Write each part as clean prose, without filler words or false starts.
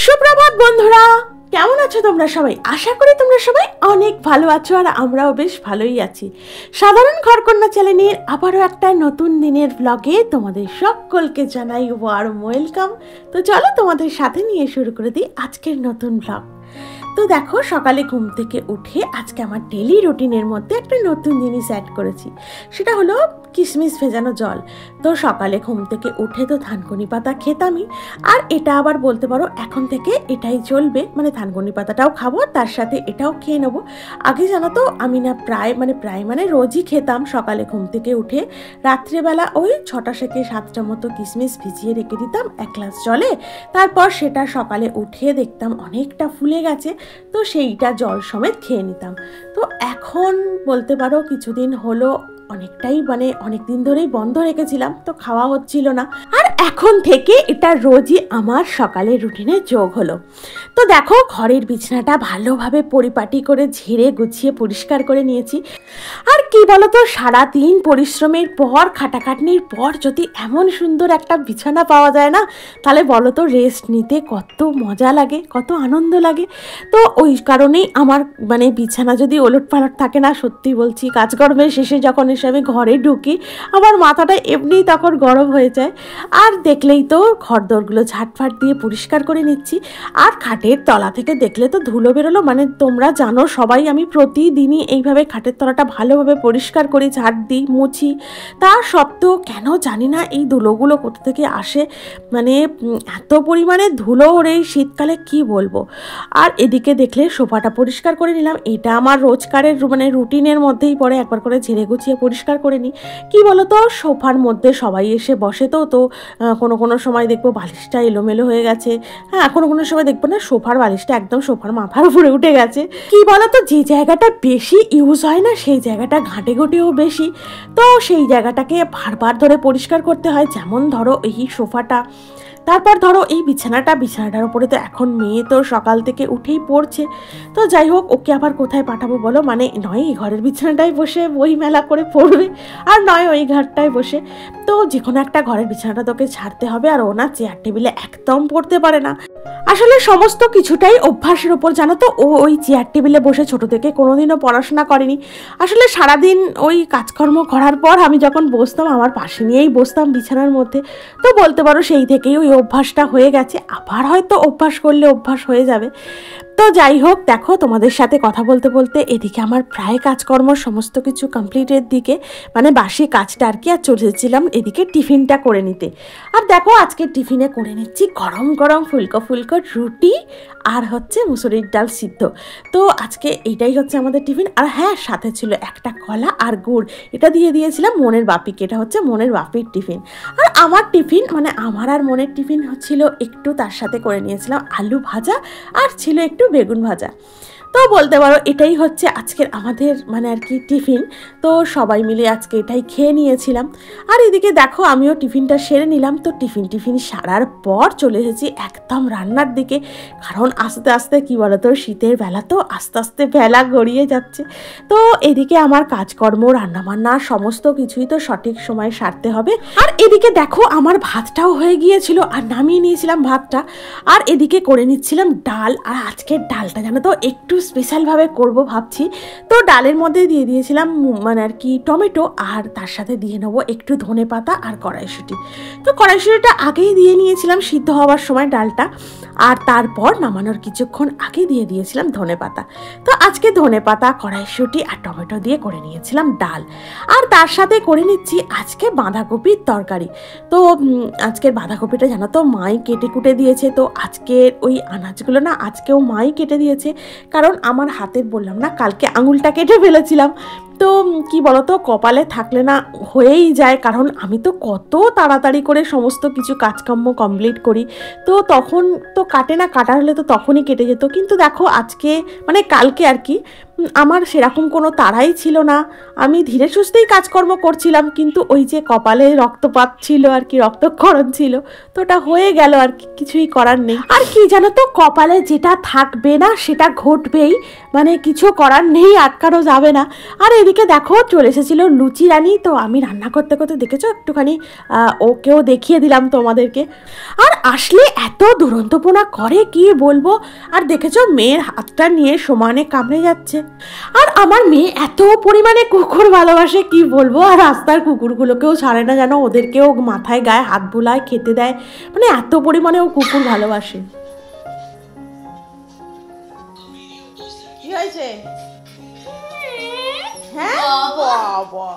সুপ্রভাত বন্ধুরা, কেমন আছো তোমরা সবাই? আশা করি তোমরা সবাই অনেক ভালো আছো আর আমরাও বেশ ভালোই আছি। সাধারণ ঘরকন্যা চ্যানেলের আবারও একটা নতুন দিনের ব্লগে তোমাদের সকলকে জানাই ওয়ার্ম ওয়েলকাম। তো চলো তোমাদের সাথে নিয়ে শুরু করে দিই আজকের নতুন ব্লগ। তো দেখো, সকালে ঘুম থেকে উঠে আজকে আমার ডেলি রুটিনের মধ্যে একটা নতুন জিনিস অ্যাড করেছি, সেটা হলো কিশমিশ ভেজানো জল। তো সকালে ঘুম থেকে উঠে তো থানকুনি পাতা খেতামই, আর এটা আবার বলতে পারো এখন থেকে এটাই চলবে, মানে থানকুনি পাতাটাও খাবো, তার সাথে এটাও খেয়ে নেবো। আগে জানো তো আমি না প্রায় রোজই খেতাম সকালে ঘুম থেকে উঠে। রাত্রেবেলা ওই 6টা থেকে 7টা মতো কিশমিশ ভিজিয়ে রেখে দিতাম এক গ্লাস জলে, তারপর সেটা সকালে উঠে দেখতাম অনেকটা ফুলে গেছে, তো সেইটা জল সমেত খেয়ে নিতাম। তো এখন বলতে পারো কিছুদিন হলো অনেকটাই অনেক দিন ধরেই বন্ধ রেখেছিলাম, তো খাওয়া হচ্ছিল না, আর এখন থেকে এটা রোজই আমার সকালের রুটিনে যোগ হলো। তো দেখো, ঘরের বিছানাটা ভালোভাবে পরিপাটি করে ঝেড়ে গুছিয়ে পরিষ্কার করে নিয়েছি। আর কি বলতো, সারাদিন পরিশ্রমের পর খাটাখাটনির পর যদি এমন সুন্দর একটা বিছানা পাওয়া যায় না, তাহলে বলো তো রেস্ট নিতে কত মজা লাগে, কত আনন্দ লাগে। তো ওই কারণেই আমার বিছানা যদি ওলটপালট থাকে না, সত্যি বলছি কাজকর্মের শেষে যখন এসে আমি ঘরে ঢুকি আমার মাথাটা এমনিই তখন গরম হয়ে যায়। আর দেখলেই তো ঘরদোরগুলো ঝাটফাট দিয়ে পরিষ্কার করে নিচ্ছি। আর খাটের তলা থেকে দেখলে তো ধুলো বেরোলো, তোমরা জানো সবাই আমি প্রতিদিনই এইভাবে খাটের তলাটা ভালোভাবে পরিষ্কার করি, ঝাড় দিই, মুছি। তা সত্ত্বেও কেন জানি না এই ধুলোগুলো কোথা থেকে আসে, এত পরিমাণে ধুলো ওরে শীতকালে কি বলবো। আর এদিকে দেখলে সোফাটা পরিষ্কার করে নিলাম, এটা আমার রোজকারের রুটিনের মধ্যেই পড়ে, একবার করে ঝেড়ে গুছিয়ে পরিষ্কার করে নিই। কী বলো তো, সোফার মধ্যে সবাই এসে বসে, তো কোনো সময় দেখবো বালিশটা এলোমেলো হয়ে গেছে, হ্যাঁ কোনো সময় দেখবো না সোফার বালিশটা একদম সোফার মাথার উপরে উঠে গেছে। কি বলো তো, যে জায়গাটা বেশি ইউজ হয় না সেই জায়গাটা ঘাঁটে ঘটেও বেশি, তো সেই জায়গাটাকে বারবার ধরে পরিষ্কার করতে হয়। যেমন ধরো এই সোফাটা, তারপর ধরো এই বিছানাটার উপরে তো এখন মেয়ে তো সকাল থেকে উঠেই পড়ছে। তো যাই হোক, ওকে আবার কোথায় পাঠাবো বলো, নয় এই ঘরের বিছানাটায় বসে বই মেলা করে পড়বে, আর নয় ওই ঘরটায় বসে। তো যে কোনো একটা ঘরের বিছানাটা তোকে ছাড়তে হবে, আর ও না চেয়ার টেবিলে একদম পড়তে পারে না। আসলে সমস্ত কিছুটাই অভ্যাসের ওপর, জানো তো। ও ওই চেয়ার টেবিলে বসে ছোট থেকে কোনোদিনও পড়াশোনা করেনি। আসলে সারাদিন ওই কাজকর্ম করার পর আমি যখন বসতাম আমার পাশে নিয়েই বসতাম বিছানার মধ্যে, তো বলতে পারো সেই থেকেই ওই অভ্যাসটা হয়ে গেছে। আবার হয়তো অভ্যাস করলে অভ্যাস হয়ে যাবে। তো যাই হোক, দেখো তোমাদের সাথে কথা বলতে বলতে এদিকে আমার প্রায় কাজকর্ম সমস্ত কিছু কমপ্লিটের দিকে, বাসি কাজটা আর কি, আর চলেছিলাম এদিকে টিফিনটা করে নিতে। আর দেখো আজকে টিফিনে করে নিচ্ছি গরম গরম ফুলকো রুটি আর হচ্ছে মুসুরির ডাল সিদ্ধ। তো আজকে এইটাই হচ্ছে আমাদের টিফিন। আর হ্যাঁ, সাথে ছিল একটা কলা আর গুড়, এটা দিয়ে দিয়েছিলাম মনের বাপিকে, এটা হচ্ছে মনের বাপির টিফিন। আর আমার টিফিন আমার আর মনের টিফিন হচ্ছিল একটু, তার সাথে করে নিয়েছিলাম আলু ভাজা আর ছিল একটু বেগুন ভাজা। তো বলতে পারো এটাই হচ্ছে আজকের আমাদের আর কি টিফিন। তো সবাই মিলে আজকে এটাই খেয়ে নিয়েছিলাম। আর এদিকে দেখো আমিও টিফিনটা সেরে নিলাম। তো টিফিন সারার পর চলে এসেছি একদম রান্নার দিকে, কারণ আস্তে আস্তে কি বলতো, শীতের বেলা তো আস্তে আস্তে বেলা গড়িয়ে যাচ্ছে। তো এদিকে আমার কাজকর্ম রান্নাবান্না সমস্ত কিছুই তো সঠিক সময় সারতে হবে। আর এদিকে দেখো আমার ভাতটাও হয়ে গিয়েছিল, আর নামিয়ে নিয়েছিলাম ভাতটা। আর এদিকে করে নিচ্ছিলাম ডাল। আর আজকের ডালটা জানো তো একটু স্পেশালভাবে করব ভাবছি। তো ডালের মধ্যে দিয়ে দিয়েছিলাম আর কি টমেটো, আর তার সাথে দিয়ে নেবো একটু ধনেপাতা আর কড়াইশুঁটি। তো কড়াইশুঁটিটা আগেই দিয়ে নিয়েছিলাম সিদ্ধ হওয়ার সময় ডালটা, আর তারপর নামানোর কিছুক্ষণ আগে দিয়ে দিয়েছিলাম ধনেপাতা। তো আজকে ধনেপাতা, কড়াইশুঁটি আর টমেটো দিয়ে করে নিয়েছিলাম ডাল। আর তার সাথে করে নিচ্ছি আজকে বাঁধাকপির তরকারি। তো আজকের বাঁধাকপিটা জানো তো মাই কেটে কুটে দিয়েছে। তো আজকের ওই আনাজগুলো না আজকেও মাই কেটে দিয়েছে, কারণ আমার হাতের বললাম না কালকে আঙুলটা কেটে ফেলেছিলাম। তো কি বলতো, কপালে থাকলে না হয়েই যায়, কারণ আমি তো কত তাড়াতাড়ি করে সমস্ত কিছু কাজকর্ম কমপ্লিট করি, তো তখন তো কাটে না, কাটা হলে তো তখনই কেটে যেত। কিন্তু দেখো আজকে কালকে আর কি আমার সেরকম কোনো তাড়াই ছিল না, আমি ধীরে সুস্থেই কাজকর্ম করছিলাম, কিন্তু ওই যে কপালে রক্তপাত ছিল আর কি, রক্তক্ষরণ ছিল, তো ওটা হয়ে গেল আর কি, কিছুই করার নেই। আর কি জানো তো, কপালে যেটা থাকবে না সেটা ঘটবেই, কিছু করার নেই, আটকানো যাবে না। আর এদিকে দেখো চলে এসেছিল লুচি রানী, তো আমি রান্না করতে করতে দেখেছো একটুখানি ওকেও দেখিয়ে দিলাম তোমাদেরকে। আর আসলে এত দুরন্তপনা করে কি বলবো। আর দেখেছো মেয়ের হাতটা নিয়ে সমানে কামড়ে যাচ্ছে। আর আমার মেয়ে এত পরিমাণে কুকুর ভালোবাসে কি বলবো, আর রাস্তার কুকুরগুলোকেও ছাড়ে না, যেন ওদেরকেও মাথায় গায়ে হাত বুলায়, খেতে দেয়, মানে এত পরিমাণে ও কুকুর ভালোবাসে। কি হয়েছে? হ্যাঁ বাবা।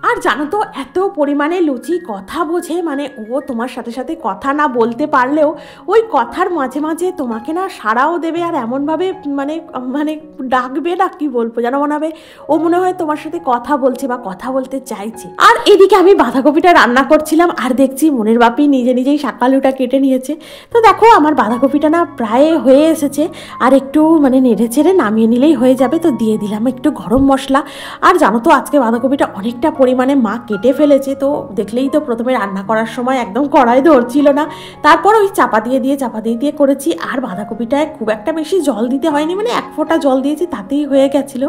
আর জানো তো এত পরিমাণে লুচি কথা বোঝে, মানে ও তোমার সাথে সাথে কথা না বলতে পারলেও ওই কথার মাঝে মাঝে তোমাকে না সাড়াও দেবে, আর এমনভাবে মানে মানে ডাকবে না, কি বলবো যেন মনে হবে ও মনে হয় তোমার সাথে কথা বলছে বা কথা বলতে চাইছে। আর এদিকে আমি বাঁধাকপিটা রান্না করছিলাম, আর দেখছি মনের বাপি নিজে নিজেই শাকালুটা কেটে নিয়েছে। তো দেখো আমার বাঁধাকপিটা না প্রায় হয়ে এসেছে, আর একটু মানে নেড়ে চেড়ে নামিয়ে নিলেই হয়ে যাবে। তো দিয়ে দিলাম একটু গরম মশলা। আর জানো তো আজকে বাঁধাকপিটা অনেকটা পরিমাণে মা কেটে ফেলেছে, তো দেখলেই তো প্রথমে রান্না করার সময় একদম কড়াই ধরছিল না, তারপর ওই চাপা দিয়ে করেছি। আর বাঁধাকপিটায় খুব একটা বেশি জল দিতে হয়নি, মানে 1 ফোঁটা জল দিয়েছি তাতেই হয়ে গেছিলো।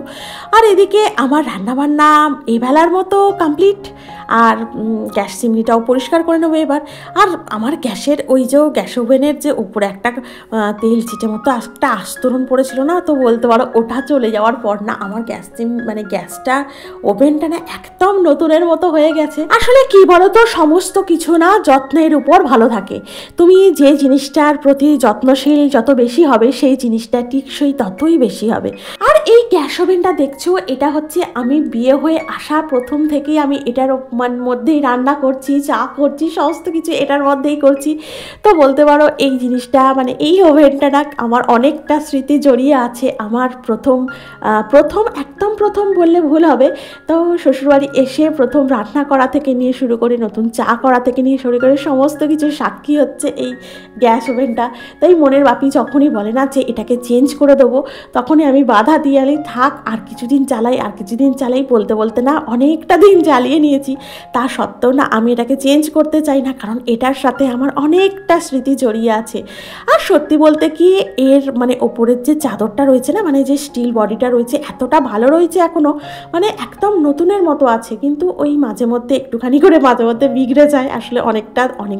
আর এদিকে আমার রান্নাবান্না এবেলার মতো কমপ্লিট। আর গ্যাস চিমনিটাও পরিষ্কার করে নেবো এবার। আর আমার গ্যাসের ওই যে গ্যাস ওভেনের যে উপরে একটা তেল ছিটে মতো একটা আস্তরণ পড়েছিল না, তো বলতে পারো ওটা চলে যাওয়ার পর না আমার মানে গ্যাসটা ওভেনটা না একদম নতুনের মতো হয়ে গেছে। আসলে কি বলো তো, সমস্ত কিছু না যত্নের উপর ভালো থাকে। তুমি যে জিনিসটার প্রতি যত্নশীল যত বেশি হবে, সেই জিনিসটা টিকসই ততই বেশি হবে। আর এই গ্যাস ওভেনটা দেখছো, এটা হচ্ছে আমি বিয়ে হয়ে আসা প্রথম থেকেই আমি এটার মধ্যেই রান্না করছি, চা করছি, সমস্ত কিছু এটার মধ্যেই করছি। তো বলতে পারো এই জিনিসটা মানে এই ওভেনটা না আমার অনেকটা স্মৃতি জড়িয়ে আছে। আমার একদম প্রথম বললে ভুল হবে, তো শ্বশুরবাড়ি এসে প্রথম রান্না করা থেকে নিয়ে শুরু করে নতুন চা করা থেকে নিয়ে শুরু করে সমস্ত কিছু সাক্ষী হচ্ছে এই গ্যাস ওভেনটা। তাই মনের বাপি যখনই বলে না যে এটাকে চেঞ্জ করে দেবো, তখনই আমি বাধা দিয়ে আলি থাক আর কিছুদিন চালাই বলতে বলতে না অনেকটা দিন জ্বালিয়ে নিয়েছি। তা সত্ত্বেও না আমি এটাকে চেঞ্জ করতে চাই না, কারণ এটার সাথে আমার অনেকটা স্মৃতি জড়িয়ে আছে। আর সত্যি বলতে কি এর মানে ওপরের যে চাদরটা রয়েছে না, মানে যে স্টিল বডিটা রয়েছে এতটা ভালো রয়েছে এখনও, মানে একদম নতুনের মতো আছে। কিন্তু ওই মাঝে মধ্যে একটুখানি করে বিগড়ে যায়, আসলে অনেক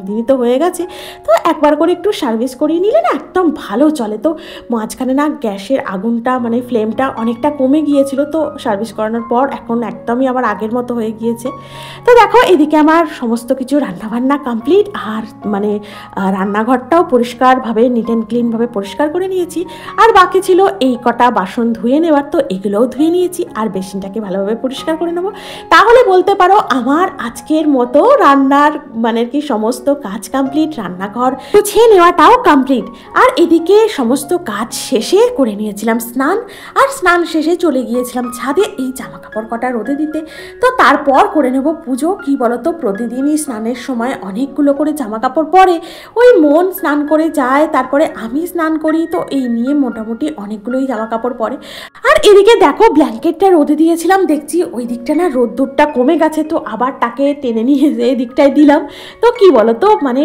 দিনই তো হয়ে গেছে। তো একবার করে একটু সার্ভিস করিয়ে নিলে না একদম ভালো চলে। তো মাঝখানে না গ্যাসের আগুনটা মানে ফ্লেমটা অনেকটা কমে গিয়েছিল, তো সার্ভিস করানোর পর এখন একদমই আবার আগের মতো হয়ে গিয়েছে। তো দেখো এদিকে আমার সমস্ত কিছু রান্নাবান্না কমপ্লিট। আর মানে রান্নাঘরটাও পরিষ্কারভাবে নিট অ্যান্ড ক্লিনভাবে পরিষ্কার করে নিয়েছি। আর বাকি ছিল এই কটা বাসন ধুয়ে নেওয়ার, তো এগুলোও ধুয়ে নিয়েছি। আর বেসিনটাকে ভালোভাবে পরিষ্কার করে নেবো। তাহলে বলতে পারো আমার আজকের মতো রান্নার মানে কি সমস্ত কাজ কমপ্লিট, রান্নাঘর গুছিয়ে নেওয়াটাও কমপ্লিট। আর এদিকে সমস্ত কাজ শেষে করে নিয়েছিলাম স্নান। আর স্নান শেষে চলে গিয়েছিলাম ছাদে এই জামা কাপড় কটা রোদে দিতে। তো তারপর করে নেব পুজো। কি বলতো, প্রতিদিনই স্নানের সময় অনেকগুলো করে জামা কাপড় পরে, ওই মন স্নান করে যায়, তারপরে আমি স্নান করি, তো এই নিয়ে মোটামুটি অনেকগুলোই জামা কাপড় পরে। আর এদিকে দেখো ব্ল্যাঙ্কেটটা রোদে দিয়েছিলাম, দেখছি ওই দিকটা না রোদ্দুরটা কমে গেছে, তো আবার তাকে টেনে নিয়ে এই দিকটায় দিলাম। তো কি বলতো, মানে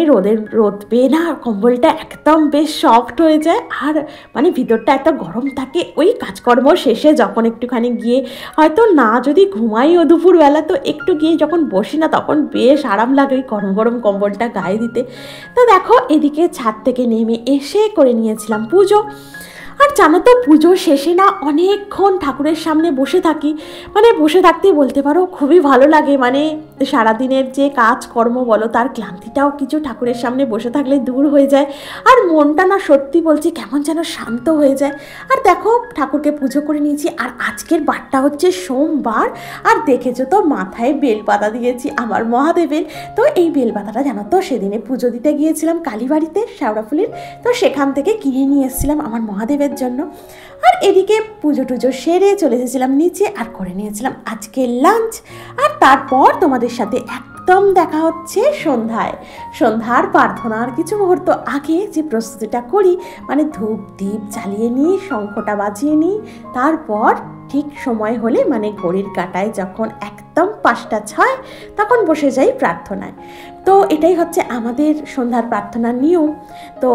রোদ পেয়ে না কম্বলটা একদম বেশ সফট হয়ে যায়, আর মানে ভিতরটা এত গরম থাকে। ওই কাজকর্ম শেষে যখন একটুখানি গিয়ে হয়তো না যদি ঘুমাইও দুপুরবেলা, তো একটু গিয়ে যখন বসি না তখন বেশ আরাম লাগে ওই গরম গরম কম্বলটা গায়ে দিতে। তো দেখো এদিকে ছাদ থেকে নেমে এসে করে নিয়েছিলাম পুজো। আর জানো তো পুজো শেষে না অনেকক্ষণ ঠাকুরের সামনে বসে থাকি, মানে বসে থাকতে বলতে পারো খুবই ভালো লাগে। মানে সারাদিনের যে কাজকর্ম বলো তার ক্লান্তিটাও কিছু ঠাকুরের সামনে বসে থাকলে দূর হয়ে যায়। আর মনটা না সত্যি বলছি কেমন যেন শান্ত হয়ে যায়। আর দেখো ঠাকুরকে পুজো করে নিয়েছি। আর আজকের বারটা হচ্ছে সোমবার। আর দেখেছো তো মাথায় বেলপাতা দিয়েছি আমার মহাদেবের। তো এই বেলপাতাটা জানো তো সেদিনে পুজো দিতে গিয়েছিলাম কালীবাড়িতে শেওড়াফুলির, তো সেখান থেকে কিনে নিয়ে এসেছিলাম আমার মহাদেবের জন্য। আর এদিকে পুজো টুজো সেরে চলে এসেছিলাম নিচে আর করে নিয়েছিলাম আজকে লাঞ্চ। আর তারপর তোমাদের সাথে একদম দেখা হচ্ছে সন্ধ্যার প্রার্থনার কিছু মুহূর্ত আগে যে প্রস্তুতিটা করি, মানে ধূপ দীপ জ্বালিয়ে নিই, শঙ্খটা বাজিয়ে নিই, তারপর ঠিক সময় হলে মানে ঘড়ির কাঁটায় যখন একদম 5টা 6 তখন বসে যাই প্রার্থনায়। তো এটাই হচ্ছে আমাদের সন্ধ্যার প্রার্থনার নিয়ম। তো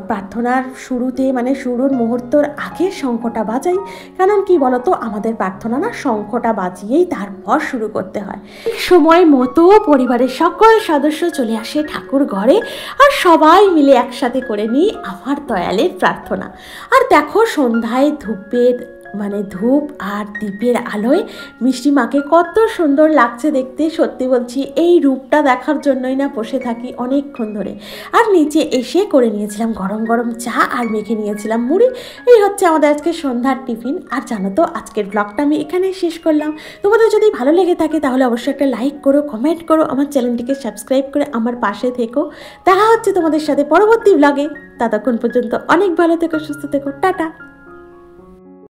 প্রার্থনার শুরুতে মানে শুরুর মুহূর্তর আগে শঙ্খটা বাজাই, কারণ কি বলতো আমাদের প্রার্থনা না শঙ্খটা বাজিয়েই তারপর শুরু করতে হয়। সময় মতো পরিবারের সকল সদস্য চলে আসে ঠাকুর ঘরে, আর সবাই মিলে একসাথে করে নিই আমার দয়ালের প্রার্থনা। আর দেখো সন্ধ্যায় ধূপ আর দীপের আলোয় মিষ্টি মাকে কত সুন্দর লাগছে দেখতে। সত্যি বলছি এই রূপটা দেখার জন্যই না বসে থাকি অনেকক্ষণ ধরে। আর নিচে এসে করে নিয়েছিলাম গরম গরম চা আর মেখে নিয়েছিলাম মুড়ি। এই হচ্ছে আমাদের আজকে সন্ধ্যার টিফিন। আর জানো তো আজকের ব্লগটা আমি এখানেই শেষ করলাম। তোমাদের যদি ভালো লেগে থাকে তাহলে অবশ্যই একটা লাইক করো, কমেন্ট করো, আমার চ্যানেলটিকে সাবস্ক্রাইব করে আমার পাশে থেকো। দেখা হচ্ছে তোমাদের সাথে পরবর্তী ব্লগে। ততক্ষণ পর্যন্ত অনেক ভালো থেকো, সুস্থ থেকো, টাটা।